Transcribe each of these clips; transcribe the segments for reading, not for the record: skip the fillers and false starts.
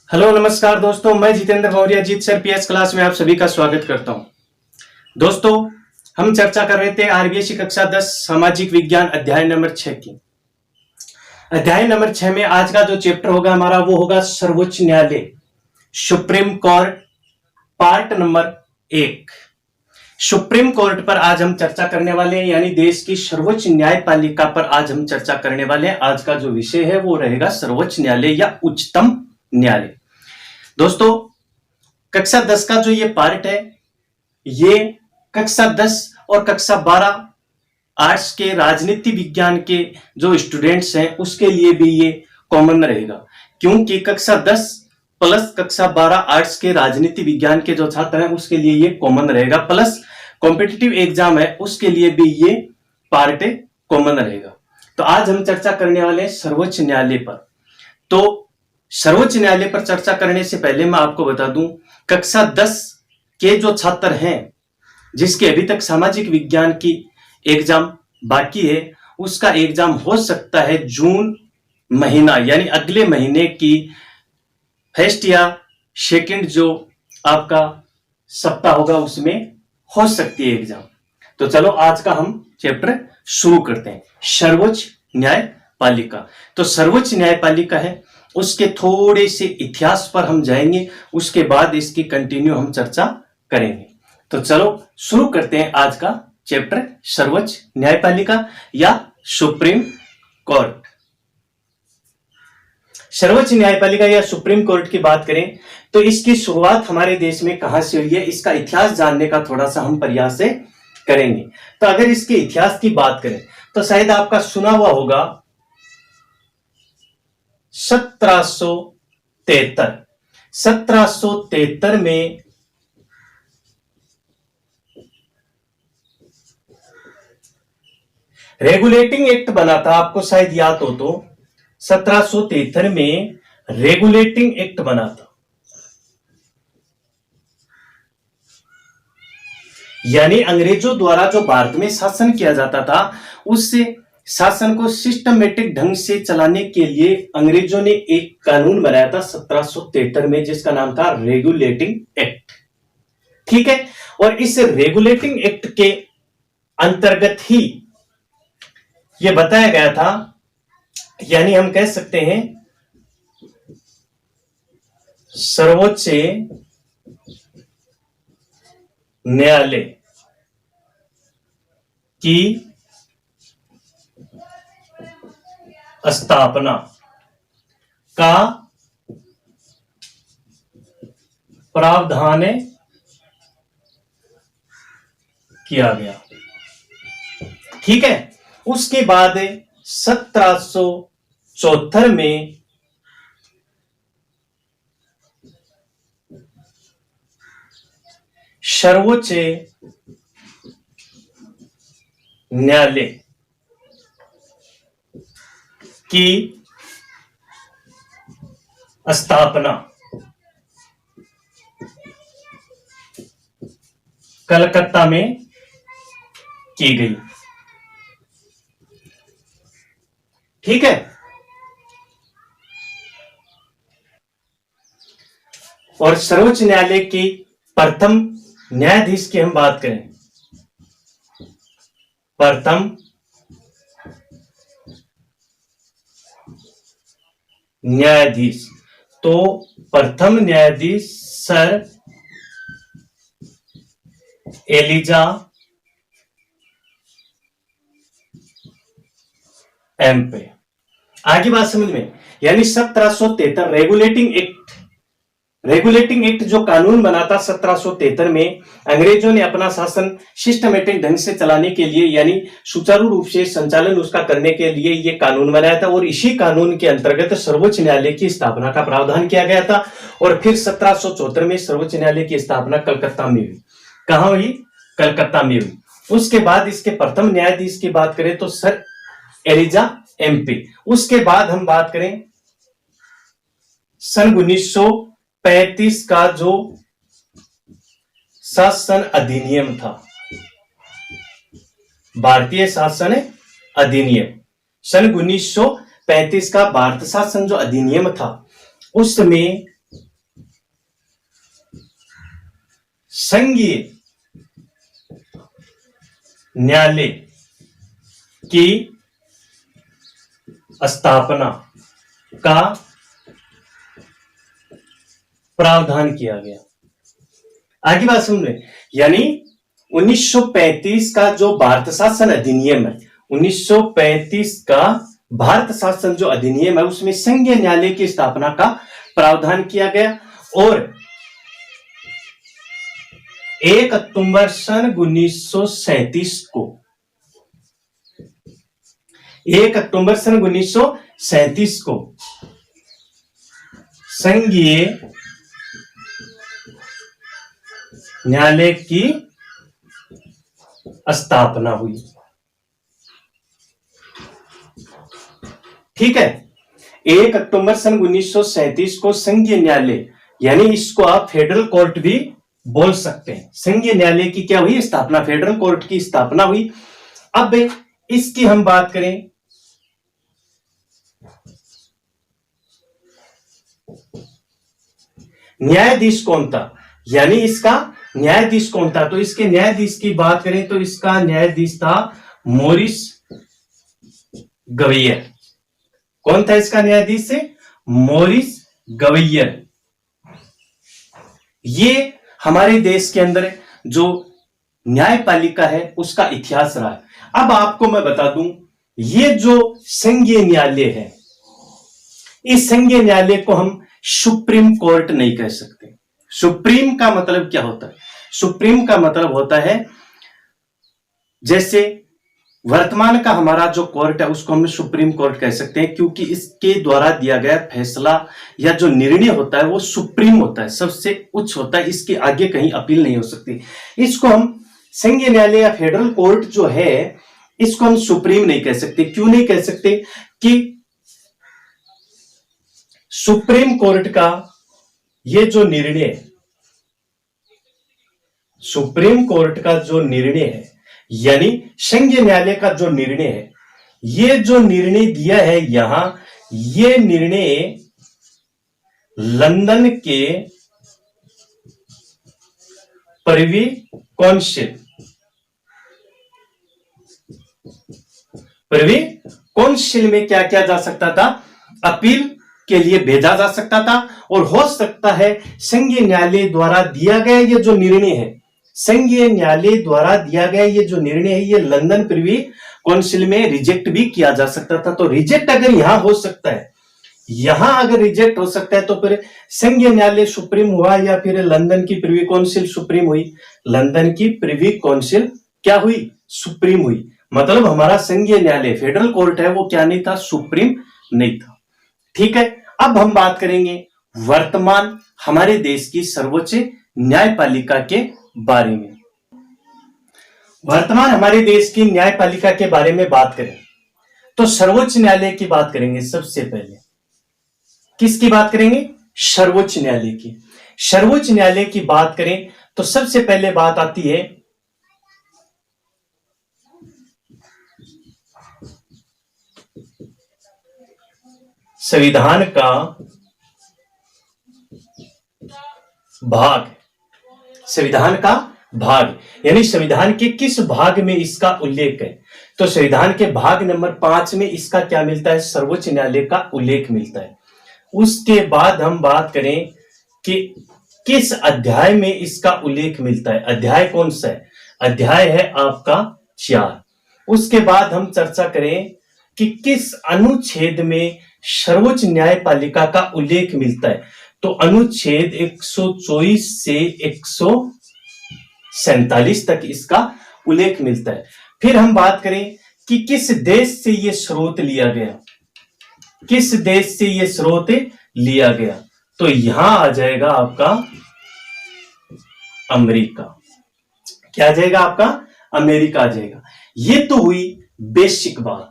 Hello नमस्कार दोस्तों, मैं जितेंद्र मौर्य जीत सर पीएस क्लास में आप सभी का स्वागत करता हूं। दोस्तों, हम चर्चा कर रहे थे आरबीएसई कक्षा 10 सामाजिक विज्ञान अध्याय नंबर 6 की। अध्याय नंबर 6 में आज का जो चैप्टर होगा हमारा वो होगा सर्वोच्च न्यायालय, supreme court, part number 1। Supreme court पर आज हम चर्चा करने वाले हैं, यानी देश की सर्वोच्च न्यायपालिका पर आज हम चर्चा करने वाले हैं। आज का जो विषय है वो रहेगा सर्वोच्च न्यायालय या उच्चतम न्यायालय। दोस्तों, कक्षा 10 का जो ये पार्ट है, ये कक्षा 10 और कक्षा 12 आर्ट्स के राजनीति विज्ञान के जो स्टूडेंट्स हैं उसके लिए भी ये कॉमन रहेगा, क्योंकि कक्षा 10 प्लस कक्षा 12 आर्ट्स के राजनीति विज्ञान के जो छात्र हैं उसके लिए ये कॉमन रहेगा, प्लस कॉम्पिटिटिव एग्जाम है उसके लिए भी ये पार्ट कॉमन रहेगा। तो आज हम चर्चा करने वाले हैं सर्वोच्च न्यायालय पर। तो सर्वोच्च न्यायालय पर चर्चा करने से पहले मैं आपको बता दूं, कक्षा 10 के जो छात्र हैं जिसके अभी तक सामाजिक विज्ञान की एग्जाम बाकी है, उसका एग्जाम हो सकता है जून महीना यानी अगले महीने की फर्स्ट या सेकंड जो आपका सप्ताह होगा उसमें हो सकती है एग्जाम। तो चलो आज का हम चैप्टर शुरू करते हैं, सर्वोच्च न्यायपालिका। तो सर्वोच्च न्यायपालिका है, उसके थोड़े से इतिहास पर हम जाएंगे, उसके बाद इसकी कंटिन्यू हम चर्चा करेंगे। तो चलो शुरू करते हैं आज का चैप्टर, सर्वोच्च न्यायपालिका या सुप्रीम कोर्ट। सर्वोच्च न्यायपालिका या सुप्रीम कोर्ट की बात करें तो इसकी शुरुआत हमारे देश में कहां से हुई है, इसका इतिहास जानने का थोड़ा सा हम प्रयास करेंगे। तो अगर इसके इतिहास की बात करें तो शायद आपका सुना हुआ होगा 1773 में रेगुलेटिंग एक्ट बना था, आपको शायद याद हो तो 1773 में रेगुलेटिंग एक्ट बना था, यानी अंग्रेजों द्वारा जो भारत में शासन किया जाता था उससे शासन को सिस्टमेटिक ढंग से चलाने के लिए अंग्रेजों ने एक कानून बनाया था 1773 में, जिसका नाम था रेगुलेटिंग एक्ट। ठीक है, और इस रेगुलेटिंग एक्ट के अंतर्गत ही यह बताया गया था, यानी हम कह सकते हैं सर्वोच्च न्यायालय की स्थापना का प्रावधान किया गया। ठीक है, उसके बाद 1774 में सर्वोच्च न्यायालय की स्थापना कलकत्ता में की गई। ठीक है, और सर्वोच्च न्यायालय की प्रथम न्यायाधीश की हम बात करें, प्रथम न्यायाधीश, तो प्रथम न्यायाधीश सर एलिजा एम्पे। आगे बात समझ में, यानी 1773 रेगुलेटिंग एक्ट जो कानून बना था 1773 में, अंग्रेजों ने अपना शासन सिस्टमेटिक ढंग से चलाने के लिए यानी सुचारू रूप से संचालन उसका करने के लिए ये कानून बनाया था, और इसी कानून के अंतर्गत सर्वोच्च न्यायालय की स्थापना का प्रावधान किया गया था। और फिर 1774 में सर्वोच्च न्यायालय की स्थापना कलकत्ता में हुई। कहां हुई? कलकत्ता में हुई। उसके बाद इसके प्रथम न्यायाधीश की बात करें तो सर एलिजा एम्पे। उसके बाद हम बात करें सन 1935 का जो शासन अधिनियम था, भारतीय शासन अधिनियम। सन 1935 का भारत शासन जो अधिनियम था उसमें संघीय न्यायालय की स्थापना का प्रावधान किया गया। आगे बात सुन रहे, यानी 1935 का जो भारत शासन अधिनियम है, 1935 का भारत शासन जो अधिनियम है उसमें संघीय न्यायालय की स्थापना का प्रावधान किया गया और 1 अक्टूबर सन 1937 को 1 अक्टूबर सन 1937 को संघीय न्यायालय की स्थापना हुई। ठीक है, 1 अक्टूबर सन 1937 को संघीय न्यायालय, यानी इसको आप फेडरल कोर्ट भी बोल सकते हैं। संघीय न्यायालय की क्या हुई स्थापना, फेडरल कोर्ट की स्थापना हुई। अब इसकी हम बात करें, न्यायाधीश कौन था, यानी इसका न्यायाधीश कौन था, तो इसके न्यायाधीश की बात करें तो इसका न्यायाधीश था मॉरिस गवैयर। कौन था इसका न्यायाधीश से, मॉरिस गवैयर। ये हमारे देश के अंदर जो न्यायपालिका है उसका इतिहास रहा है। अब आपको मैं बता दूं, ये जो संघीय न्यायालय है, इस संघीय न्यायालय को हम सुप्रीम कोर्ट नहीं कह सकते। सुप्रीम का मतलब क्या होता है, सुप्रीम का मतलब होता है जैसे वर्तमान का हमारा जो कोर्ट है उसको हम सुप्रीम कोर्ट कह सकते हैं, क्योंकि इसके द्वारा दिया गया फैसला या जो निर्णय होता है वो सुप्रीम होता है, सबसे उच्च होता है, इसके आगे कहीं अपील नहीं हो सकती। इसको हम संघीय न्यायालय या फेडरल कोर्ट जो है इसको हम सुप्रीम नहीं कह सकते। क्यों नहीं कह सकते कि सुप्रीम कोर्ट का ये जो निर्णय है, सुप्रीम कोर्ट का जो निर्णय है, यानी संघीय न्यायालय का जो निर्णय है, ये जो निर्णय दिया है यहां, ये निर्णय लंदन के प्रिवी काउंसिल में क्या किया जा सकता था, अपील के लिए भेजा जा सकता था। और हो सकता है संघीय न्यायालय द्वारा दिया गया ये जो निर्णय है, संघीय न्यायालय द्वारा दिया गया ये जो निर्णय है, ये लंदन प्रिवी काउंसिल में रिजेक्ट भी किया जा सकता था। तो रिजेक्ट अगर यहां हो सकता है, यहां अगर रिजेक्ट हो सकता है, तो फिर संघीय न्यायालय सुप्रीम हुआ या फिर लंदन की प्रिवी काउंसिल सुप्रीम हुई। लंदन की प्रिवी काउंसिल क्या हुई, सुप्रीम हुई। मतलब हमारा संघीय न्यायालय फेडरल कोर्ट है वो क्या नहीं था, सुप्रीम नहीं था। ठीक है, अब हम बात करेंगे वर्तमान हमारे देश की सर्वोच्च न्यायपालिका के बारे में। वर्तमान हमारे देश की न्यायपालिका के बारे में बात करें तो सर्वोच्च न्यायालय की बात करेंगे। सबसे पहले किसकी बात करेंगे, सर्वोच्च न्यायालय की। सर्वोच्च न्यायालय की बात करें तो सबसे पहले बात आती है संविधान का भाग। संविधान का भाग यानी संविधान के किस भाग में इसका उल्लेख है, तो संविधान के भाग नंबर 5 में इसका क्या मिलता है, सर्वोच्च न्यायालय का उल्लेख मिलता है। उसके बाद हम बात करें कि किस अध्याय में इसका उल्लेख मिलता है। अध्याय कौन सा है, अध्याय है आपका 4। उसके बाद हम चर्चा करें कि किस अनुच्छेद में सर्वोच्च न्यायपालिका का उल्लेख मिलता है, तो अनुच्छेद 124 से 147 तक इसका उल्लेख मिलता है। फिर हम बात करें कि किस देश से यह स्रोत लिया गया, किस देश से यह स्रोत लिया गया, तो यहां आ जाएगा आपका अमेरिका। क्या आ जाएगा आपका, अमेरिका आ जाएगा। ये तो हुई बेसिक बात,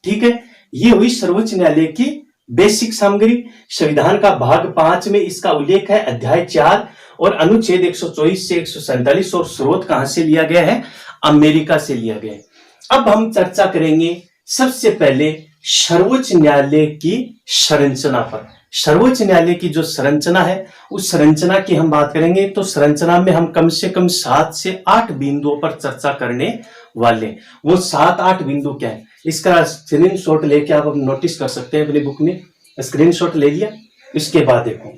ठीक है। ये हुई सर्वोच्च न्यायालय की बेसिक सामग्री। संविधान का भाग 5 में इसका उल्लेख है, अध्याय 4 और अनुच्छेद 124 से 147, और स्रोत कहां से लिया गया है, अमेरिका से लिया गया है। अब हम चर्चा करेंगे सबसे पहले सर्वोच्च न्यायालय की संरचना पर। सर्वोच्च न्यायालय की जो संरचना है उस संरचना की हम बात करेंगे। तो संरचना में हम कम से कम 7 से 8 बिंदुओं पर चर्चा करने वाले। वो 7-8 बिंदु क्या है, इसका स्क्रीनशॉट लेके आप नोटिस कर सकते हैं अपनी बुक में। स्क्रीनशॉट ले लिया, इसके बाद देखो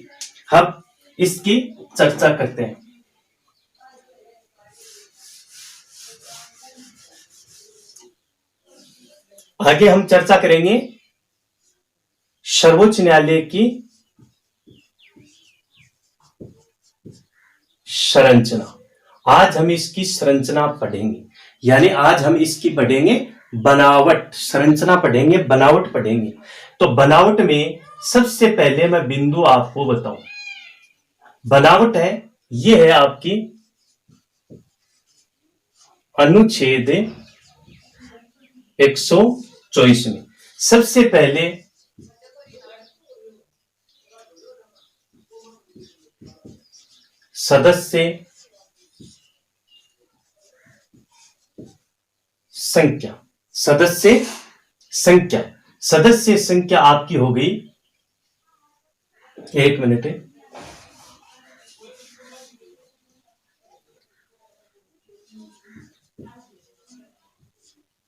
हम इसकी चर्चा करते हैं। आगे हम चर्चा करेंगे सर्वोच्च न्यायालय की संरचना। आज हम इसकी संरचना पढ़ेंगे, यानी आज हम इसकी पढ़ेंगे बनावट। संरचना पढ़ेंगे, बनावट पढ़ेंगे। तो बनावट में सबसे पहले मैं बिंदु आपको बताऊं। बनावट है, ये है आपकी अनुच्छेद 124 में। सबसे पहले सदस्य संख्या, सदस्य संख्या, सदस्य संख्या आपकी हो गई, एक मिनट है,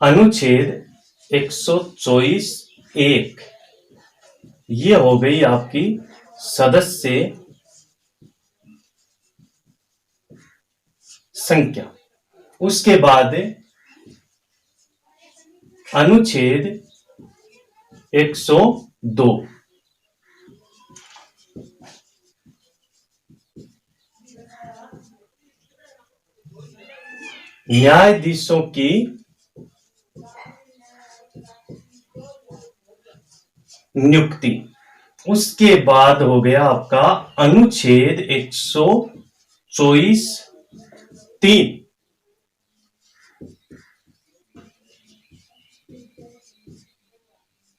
अनुच्छेद 124(1), ये हो गई आपकी सदस्य संख्या। उसके बाद अनुच्छेद 102, न्यायाधीशों की नियुक्ति। उसके बाद हो गया आपका अनुच्छेद 124(3),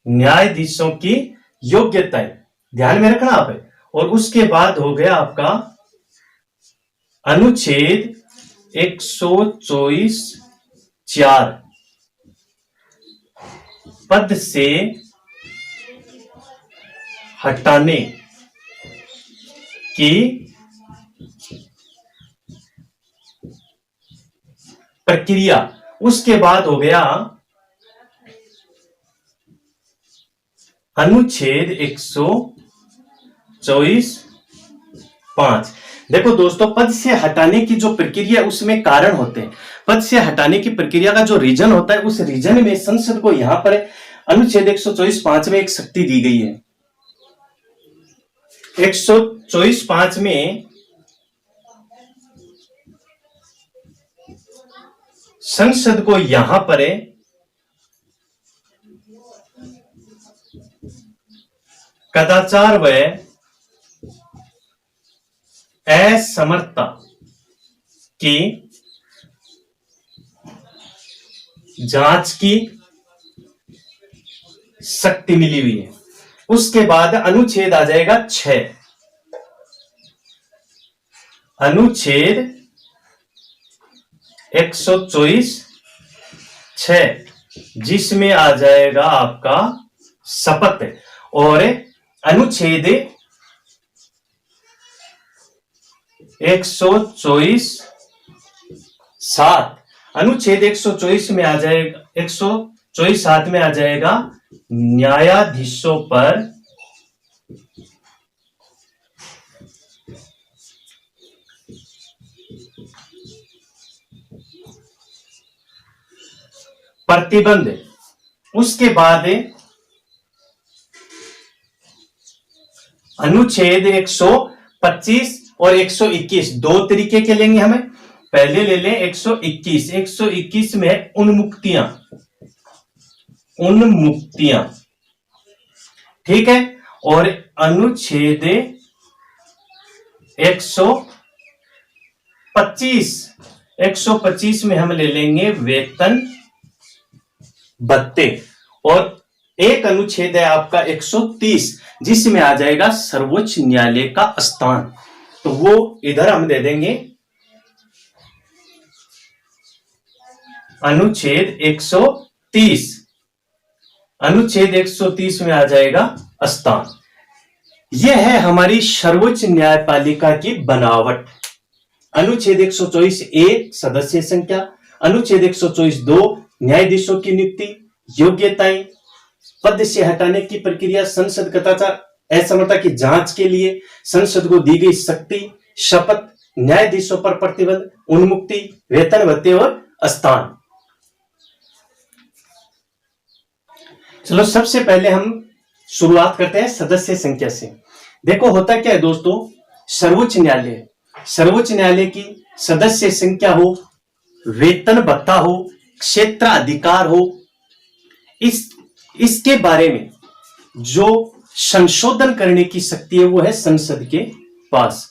न्यायाधीशों की योग्यताएं, ध्यान में रखना आप है। और उसके बाद हो गया आपका अनुच्छेद 124(4), पद से हटाने की प्रक्रिया। उसके बाद हो गया अनुच्छेद 124(5). देखो दोस्तों, पद से हटाने की जो प्रक्रिया उसमें कारण होते हैं। पद से हटाने की प्रक्रिया का जो रीजन होता है, उस रीजन में संसद को यहां पर अनुच्छेद 124(5) में एक शक्ति दी गई है। 124(5) में संसद को यहां पर कदाचार व असमर्थता की जांच की शक्ति मिली हुई है। उसके बाद अनुच्छेद आ जाएगा 6, अनुच्छेद 124(6), जिसमें आ जाएगा आपका शपथ। और अनुच्छेद 124(7), अनुच्छेद 124 में आ जाएगा, 124(7) में आ जाएगा न्यायाधीशों पर प्रतिबंध। उसके बाद अनुच्छेद 125 और 121, दो तरीके के लेंगे हमें। पहले ले लें 121। 121 में उन्मुक्तियां, उन्मुक्तियां, ठीक है। और अनुच्छेद 125 में हम ले लेंगे वेतन भत्ते। और एक अनुच्छेद है आपका 130, जिसमें आ जाएगा सर्वोच्च न्यायालय का स्थान। तो वो इधर हम दे देंगे अनुच्छेद 130, अनुच्छेद 130 में आ जाएगा स्थान। यह है हमारी सर्वोच्च न्यायपालिका की बनावट। अनुच्छेद 124 एक सदस्य संख्या, अनुच्छेद 124 दो न्यायाधीशों की नियुक्ति, योग्यताएं, पद से हटाने की प्रक्रिया, संसद कदाचार असमता की जांच के लिए संसद को दी गई शक्ति, शपथ, न्यायाधीशों पर प्रतिबंध, उन्मुक्ति, वेतन भत्ते और स्थान। चलो सबसे पहले हम शुरुआत करते हैं सदस्य संख्या से। देखो होता क्या है दोस्तों, सर्वोच्च न्यायालय की सदस्य संख्या हो, वेतन भत्ता हो, क्षेत्राधिकार हो, इसके बारे में जो संशोधन करने की शक्ति है वो है संसद के पास।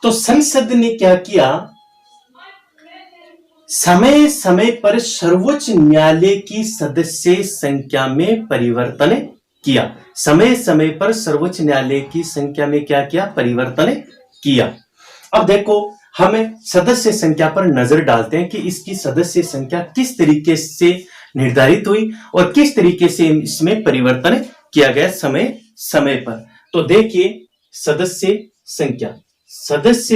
तो संसद ने क्या किया, समय समय पर सर्वोच्च न्यायालय की सदस्य संख्या में परिवर्तन किया। समय समय पर सर्वोच्च न्यायालय की संख्या में क्या किया, परिवर्तन किया। अब देखो हमें सदस्य संख्या पर नजर डालते हैं कि इसकी सदस्य संख्या किस तरीके से निर्धारित हुई और किस तरीके से इसमें परिवर्तन किया गया समय समय पर। तो देखिए सदस्य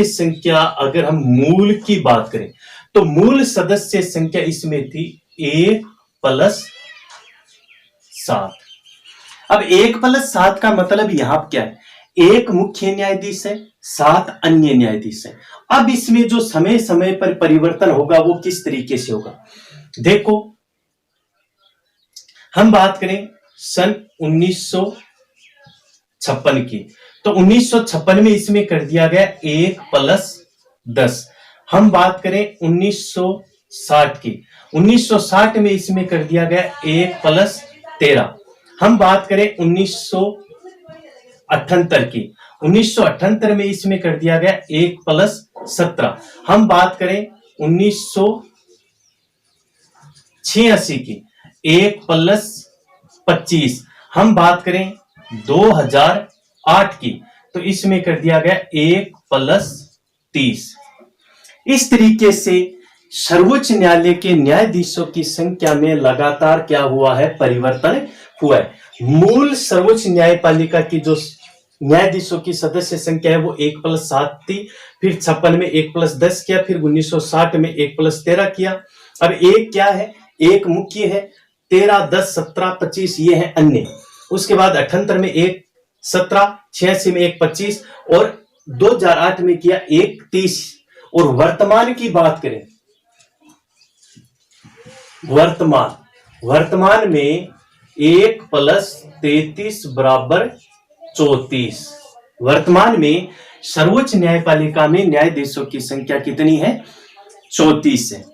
संख्या अगर हम मूल की बात करें तो मूल सदस्य संख्या इसमें थी 1+7। अब 1+7 का मतलब यहां क्या है, एक मुख्य न्यायाधीश है, 7 अन्य न्यायाधीश है। अब इसमें जो समय समय पर परिवर्तन होगा वो किस तरीके से होगा, देखो हम बात करें सन 1956 की, तो 1956 में इसमें कर दिया गया 1+10। हम बात करें 1960 की, 1960 में इसमें कर दिया गया 1+13। हम बात करें 1978 की, 1978 में इसमें कर दिया गया 1+17। हम बात करें 1986 की, 1+25। हम बात करें 2008 की, तो इसमें कर दिया गया 1+30। इस तरीके से सर्वोच्च न्यायालय के न्यायाधीशों की संख्या में लगातार क्या हुआ है, परिवर्तन हुआ है। मूल सर्वोच्च न्यायपालिका की जो न्यायाधीशों की सदस्य संख्या है वो 1+7 थी, फिर 56 में 1+10 किया, फिर 1960 में 1+13 किया। अब एक क्या है, एक मुख्य है, 13, 10, 17, 25 ये है अन्य। उसके बाद 78 में 1+17, 86 में 1+25 और 2008 में किया 1+30। और वर्तमान की बात करें, वर्तमान में 1+33 बराबर 34। वर्तमान में सर्वोच्च न्यायपालिका में न्यायाधीशों की संख्या कितनी है, 34 है।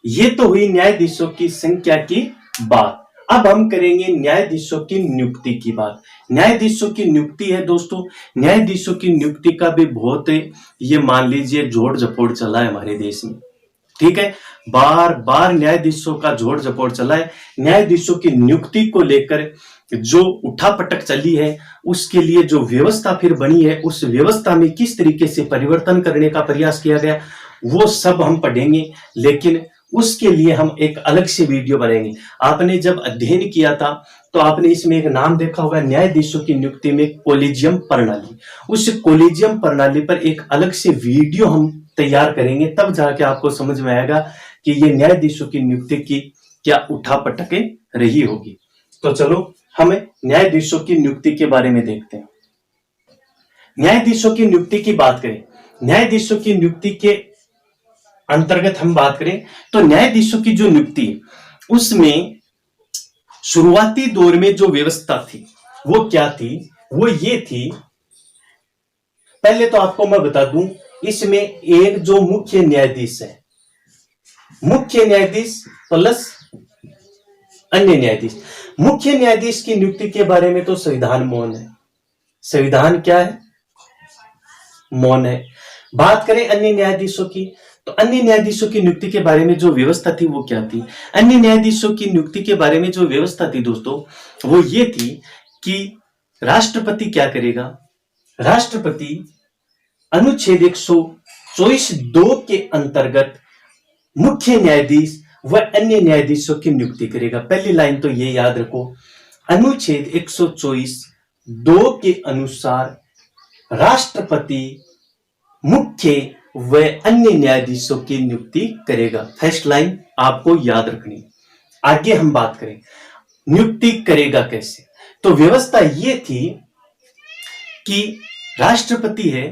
ये तो हुई न्यायाधीशों की संख्या की बात। अब हम करेंगे न्यायाधीशों की नियुक्ति की बात। न्यायाधीशों की नियुक्ति है दोस्तों, न्यायाधीशों की नियुक्ति का भी बहुत ये मान लीजिए जोड़ जपोड़ चला है हमारे देश में, ठीक है। बार बार न्यायाधीशों का जोड़ जपोड़ चला है। न्यायाधीशों की नियुक्ति को लेकर जो उठापटक चली है, उसके लिए जो व्यवस्था फिर बनी है, उस व्यवस्था में किस तरीके से परिवर्तन करने का प्रयास किया गया, वो सब हम पढ़ेंगे। लेकिन उसके लिए हम एक अलग से वीडियो बनाएंगे। आपने जब अध्ययन किया था तो आपने इसमें एक नाम देखा होगा, न्यायाधीशों की नियुक्ति में कोलिजियम प्रणाली। उस कोलिजियम प्रणाली पर एक अलग से वीडियो हम तैयार करेंगे, तब जाके आपको समझ में आएगा कि ये न्यायाधीशों की नियुक्ति की क्या उठापटके रही होगी। तो चलो हम न्यायाधीशों की नियुक्ति के बारे में देखते हैं। न्यायाधीशों की नियुक्ति की बात करें, न्यायाधीशों की नियुक्ति के अंतर्गत हम बात करें तो न्यायाधीशों की जो नियुक्ति उसमें शुरुआती दौर में जो व्यवस्था थी वो क्या थी, वो ये थी। पहले तो आपको मैं बता दूं, इसमें एक जो मुख्य न्यायाधीश है, मुख्य न्यायाधीश प्लस अन्य न्यायाधीश। मुख्य न्यायाधीश की नियुक्ति के बारे में तो संविधान मौन है। संविधान क्या है, मौन है। बात करें अन्य न्यायाधीशों की, तो अन्य न्यायाधीशों की नियुक्ति के बारे में जो व्यवस्था थी वो क्या थी। अन्य न्यायाधीशों की नियुक्ति के बारे में जो व्यवस्था थी दोस्तों, वो ये थी कि राष्ट्रपति क्या करेगा, राष्ट्रपति अनुच्छेद 124(2) के अंतर्गत मुख्य न्यायाधीश वह अन्य न्यायाधीशों की नियुक्ति करेगा। पहली लाइन तो ये याद रखो, अनुच्छेद 124(2) के अनुसार राष्ट्रपति मुख्य व अन्य न्यायाधीशों की नियुक्ति करेगा। फर्स्ट लाइन आपको याद रखनी। आगे हम बात करें नियुक्ति करेगा कैसे। तो व्यवस्था ये थी कि राष्ट्रपति है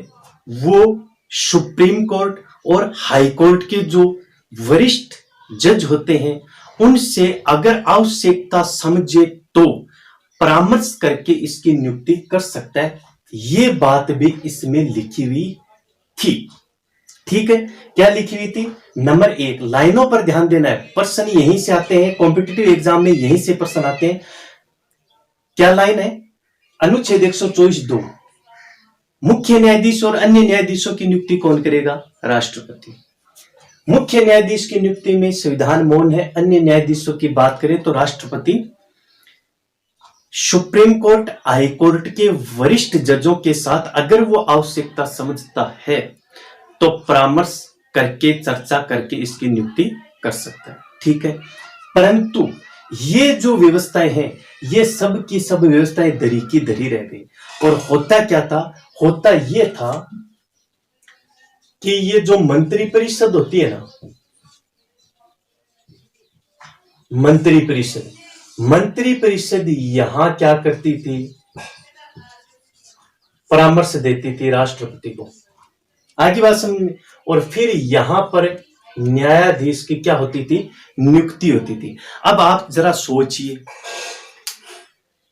वो सुप्रीम कोर्ट और हाई कोर्ट के जो वरिष्ठ जज होते हैं उनसे अगर आवश्यकता समझे तो परामर्श करके इसकी नियुक्ति कर सकता है। ये बात भी इसमें लिखी हुई थी। ठीक है, क्या लिखी हुई थी? नंबर 1, लाइनों पर ध्यान देना है। प्रश्न यहीं से आते हैं, कॉम्पिटिटिव एग्जाम में यहीं से प्रश्न आते हैं। क्या लाइन है? अनुच्छेद 124(2) मुख्य न्यायाधीश और अन्य न्यायाधीशों की नियुक्ति कौन करेगा? राष्ट्रपति। मुख्य न्यायाधीश की नियुक्ति में संविधान मौन है। अन्य न्यायाधीशों की बात करें तो राष्ट्रपति सुप्रीम कोर्ट, हाई कोर्ट के वरिष्ठ जजों के साथ अगर वो आवश्यकता समझता है तो परामर्श करके चर्चा करके इसकी नियुक्ति कर सकता है। ठीक है, परंतु ये जो व्यवस्थाएं हैं ये सब की सब व्यवस्थाएं धरी की धरी रह गई। और होता क्या था? होता ये था कि ये जो मंत्री परिषद होती है ना, मंत्री परिषद यहां क्या करती थी? परामर्श देती थी राष्ट्रपति को। आगे बात समझ में। और फिर यहां पर न्यायाधीश की क्या होती थी? नियुक्ति होती थी। अब आप जरा सोचिए,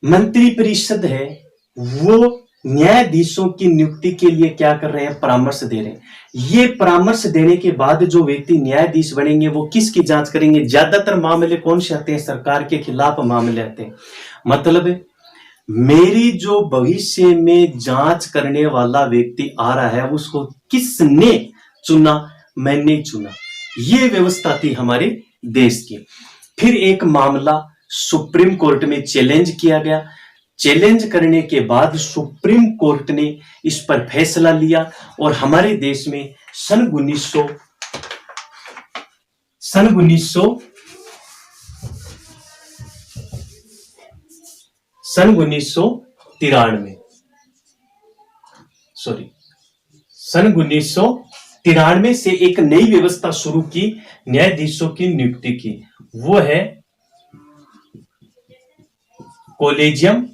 मंत्री परिषद है वो न्यायाधीशों की नियुक्ति के लिए क्या कर रहे हैं? परामर्श दे रहे हैं। ये परामर्श देने के बाद जो व्यक्ति न्यायाधीश बनेंगे वो किसकी जांच करेंगे? ज्यादातर मामले कौन से आते हैं? सरकार के खिलाफ मामले आते हैं। मतलब मेरी जो भविष्य में जांच करने वाला व्यक्ति आ रहा है उसको किसने चुना? मैंने चुना। ये व्यवस्था थी हमारे देश की। फिर एक मामला सुप्रीम कोर्ट में चैलेंज किया गया। चैलेंज करने के बाद सुप्रीम कोर्ट ने इस पर फैसला लिया और हमारे देश में सन 1993 से एक नई व्यवस्था शुरू की, न्यायाधीशों की नियुक्ति की। वो है कॉलेजियम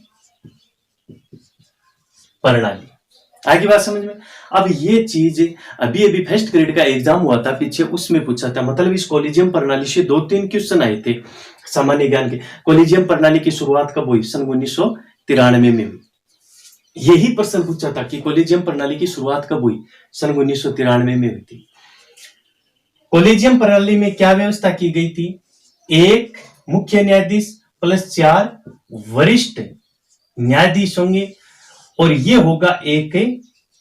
प्रणाली। आगे बात समझ में। अब ये चीज अभी फर्स्ट ग्रेड का एग्जाम हुआ था पीछे, उसमें पूछा था। मतलब इस कॉलेजियम प्रणाली से 2-3 क्वेश्चन आए थे सामान्य ज्ञान के। कॉलेजियम प्रणाली की शुरुआत कब हुई? सन 1993 में हुई। यही प्रश्न पूछा था कि कॉलेजियम प्रणाली की शुरुआत कब हुई? सन 1993 में हुई थी। कॉलेजियम प्रणाली में क्या व्यवस्था की गई थी? 1 मुख्य न्यायाधीश प्लस 4 वरिष्ठ न्यायाधीश होंगे और ये होगा एक,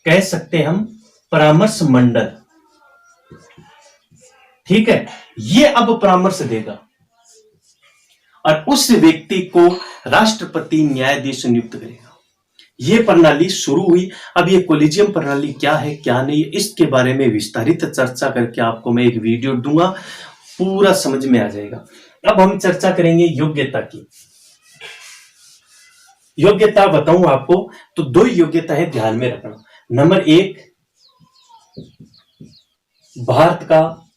कह सकते हम, परामर्श मंडल। ठीक है, ये अब परामर्श देगा और उस व्यक्ति को राष्ट्रपति न्यायाधीश नियुक्त करेगा। ये प्रणाली शुरू हुई। अब ये कॉलेजियम प्रणाली क्या है क्या नहीं, इसके बारे में विस्तारित चर्चा करके आपको मैं एक वीडियो दूंगा, पूरा समझ में आ जाएगा। अब हम चर्चा करेंगे योग्यता की। योग्यता बताऊं आपको तो 2 योग्यता है, ध्यान में रखना। नंबर 1 भारत का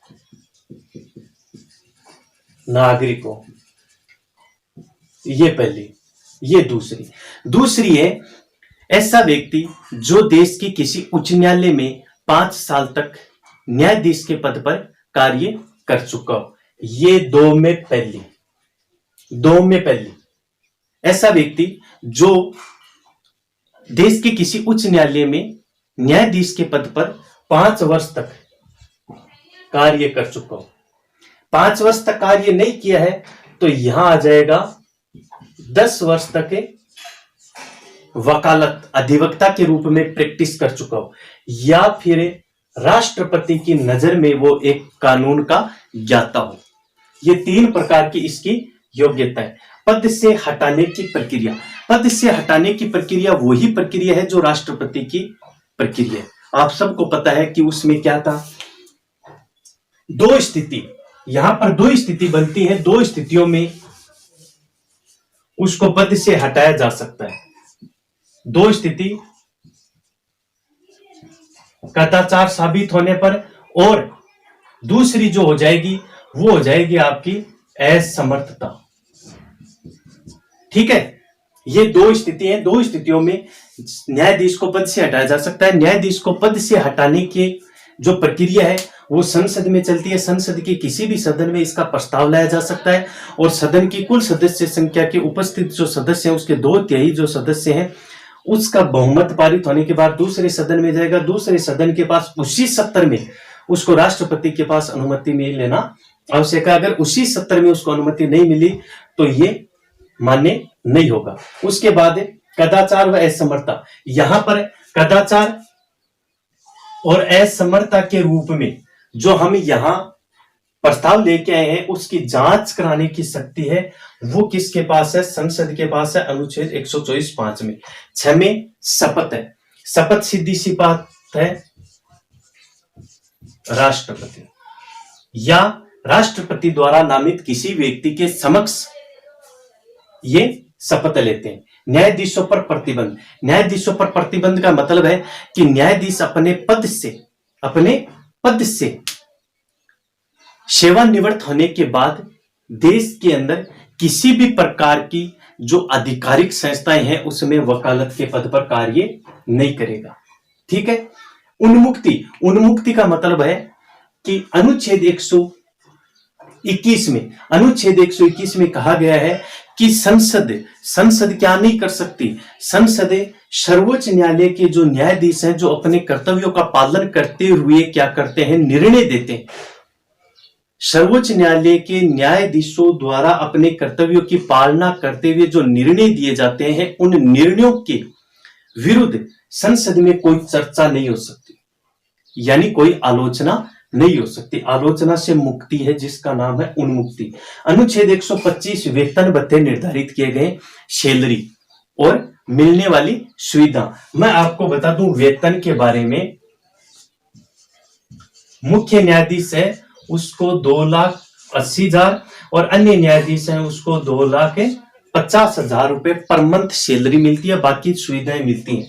नागरिक हो, ये पहली। ये दूसरी है ऐसा व्यक्ति जो देश की किसी उच्च न्यायालय में 5 साल तक न्यायाधीश के पद पर कार्य कर चुका हो। ये 2 में पहली। ऐसा व्यक्ति जो देश के किसी उच्च न्यायालय में न्यायाधीश के पद पर 5 वर्ष तक कार्य कर चुका हो। 5 वर्ष तक कार्य नहीं किया है तो यहां आ जाएगा 10 वर्ष तक वकालत, अधिवक्ता के रूप में प्रैक्टिस कर चुका हो, या फिर राष्ट्रपति की नजर में वो एक कानून का ज्ञाता हो। ये 3 प्रकार की इसकी योग्यता है। पद से हटाने की प्रक्रिया। पद से हटाने की प्रक्रिया वही प्रक्रिया है जो राष्ट्रपति की प्रक्रिया है। आप सबको पता है कि उसमें क्या था? 2 स्थिति, यहां पर दो स्थिति बनती है, दो स्थितियों में उसको पद से हटाया जा सकता है। दो स्थिति कदाचार साबित होने पर, और दूसरी जो हो जाएगी वो हो जाएगी आपकी असमर्थता। ठीक है, ये दो स्थिति हैं। दो स्थितियों में न्यायाधीश को पद से हटाया जा सकता है। न्यायाधीश को पद से हटाने की जो प्रक्रिया है वो संसद में चलती है। संसद के किसी भी सदन में इसका प्रस्ताव लाया जा सकता है, और सदन की कुल सदस्य संख्या के उपस्थित जो सदस्य हैं उसके 2/3 जो सदस्य हैं उसका बहुमत पारित होने के बाद दूसरे सदन में जाएगा। दूसरे सदन के पास उसी सत्र में उसको राष्ट्रपति के पास अनुमति में लेना आवश्यक है। अगर उसी सत्र में उसको अनुमति नहीं मिली तो ये मान्य नहीं होगा। उसके बाद कदाचार व असमर्थता। यहां पर कदाचार और असमर्थता के रूप में जो हम यहां प्रस्ताव लेके आए हैं उसकी जांच कराने की शक्ति है वो किसके पास है? संसद के पास है। अनुच्छेद 124(5) में 6 में शपथ है। शपथ सीधी सी बात है, राष्ट्रपति या राष्ट्रपति द्वारा नामित किसी व्यक्ति के समक्ष ये शपथ लेते हैं। न्यायाधीशों पर प्रतिबंध। न्यायाधीशों पर प्रतिबंध का मतलब है कि न्यायाधीश अपने पद से सेवानिवृत्त होने के बाद देश के अंदर किसी भी प्रकार की जो आधिकारिक संस्थाएं हैं उसमें वकालत के पद पर कार्य नहीं करेगा। ठीक है। उन्मुक्ति का मतलब है कि अनुच्छेद 121 में कहा गया है कि संसद क्या नहीं कर सकती? संसद सर्वोच्च न्यायालय के जो न्यायाधीश हैं जो अपने कर्तव्यों का पालन करते हुए क्या करते हैं? निर्णय देते हैं। सर्वोच्च न्यायालय के न्यायाधीशों द्वारा अपने कर्तव्यों की पालना करते हुए जो निर्णय दिए जाते हैं उन निर्णयों के विरुद्ध संसद में कोई चर्चा नहीं हो सकती, यानी कोई आलोचना नहीं हो सकती। आलोचना से मुक्ति है जिसका नाम है उन्मुक्ति। अनुच्छेद 125 वेतन भत्ते निर्धारित किए गए, सैलरी और मिलने वाली सुविधा। मैं आपको बता दूं वेतन के बारे में। मुख्य न्यायाधीश है उसको 2,80,000 और अन्य न्यायाधीश हैं उसको 2,50,000 रुपए पर मंथ सैलरी मिलती है, बाकी सुविधाएं मिलती हैं।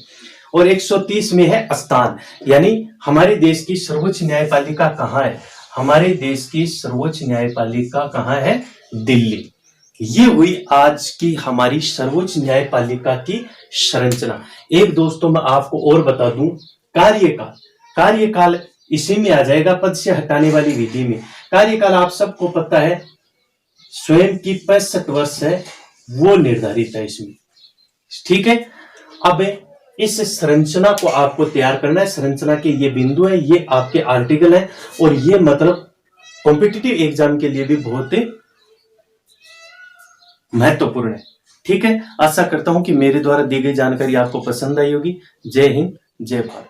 और 130 में है स्थान, यानी हमारे देश की सर्वोच्च न्यायपालिका कहाँ है? हमारे देश की सर्वोच्च न्यायपालिका कहाँ है? दिल्ली। ये हुई आज की हमारी सर्वोच्च न्यायपालिका की संरचना। एक दोस्तों मैं आपको और बता दूं, कार्यकाल इसी में आ जाएगा पद से हटाने वाली विधि में। कार्यकाल आप सबको पता है स्वयं की 65 वर्ष है वो निर्धारित है इसमें। ठीक है। अब इस संरचना को आपको तैयार करना है। संरचना के ये बिंदु है, ये आपके आर्टिकल है, और ये मतलब कॉम्पिटिटिव एग्जाम के लिए भी बहुत महत्वपूर्ण है। ठीक है। आशा करता हूं कि मेरे द्वारा दी गई जानकारी आपको पसंद आई होगी। जय हिंद, जय भारत।